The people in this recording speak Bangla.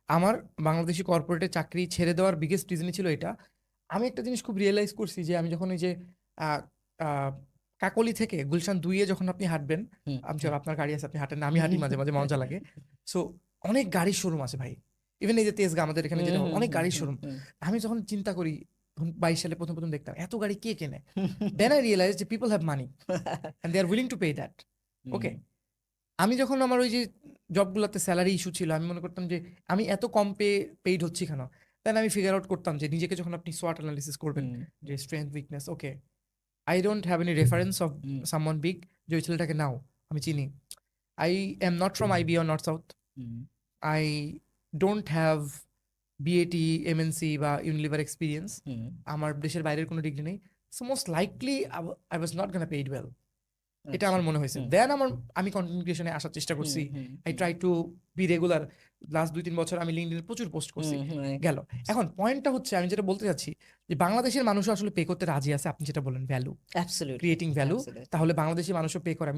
আমার বাংলাদেশি কর্পোরেটে চাকরি ছেড়ে দেওয়ার বিগেস্ট রিজনই ছিল এটা। আমি একটা জিনিস খুব রিয়েলাইজ করছি যে আমি যখন ওই যে আহ, আহ, কাকলি থেকে গুলশান 2-এ যখন আপনি হাঁটবেন, হুম, আমি হুম। আপনার গাড়ি আছে আপনি হাঁটেন না, আমি হাঁটি মাঝে মাঝে মজা লাগে। সো অনেক গাড়ির শোরুম আছে ভাই, ইভেন এই যে তেজগাঁ আমাদের এখানে হুম, যেটা হুম, অনেক হুম, গাড়ির হুম, শোরুম। হুম। আমি যখন চিন্তা করি 22 সালে প্রথম প্রথম দেখতাম এত গাড়ি কে কেনে, দেন আই রিয়েলাইজ যে people have money and they are willing to pay that. Hmm, okay, আমি যখন আমার ওই যে জবগুলোতে স্যালারি ইস্যু ছিল, আমি মনে করতাম যে আমি এত কম পেইড হচ্ছি কেন। দেন আমি ফিগার আউট করতাম যে নিজেকে যখন আপনি সোয়াট অ্যানালিসিস করবেন, হুম, যে strength weakness, okay I don't have any reference of hmm, someone big, যে ওই ছেলেটাকে নাও আমি চিনি। I am not from IB or north south, hmm, I don't have BAT MNC বা ইউনিলিভার এক্সপিরিয়েন্স, হুম। আমার দেশের বাইরের কোনো ডিগ্রি নেই। So most likely I was not gonna paid well, এটা আচ্ছা। আমার মনে হয়েছে। হুম, দেন আমি কন্টেন্ট ক্রিয়েশনে আসার চেষ্টা হুম, করছি। Hmm, I hmm, try to be regular. Last 2-3 বছর আমি লিঙ্কডইনে প্রচুর পোস্ট করছি। হুম, হুম, গেল। এখন পয়েন্টটা হচ্ছে আমি যেটা বলতে চাচ্ছি, যে বাংলাদেশের মানুষও আসলে পে করতে রাজি আছে, আপনি যেটা বলেন value, absolutely, creating value, absolutely. তাহলে বাংলাদেশি মানুষও পে করে।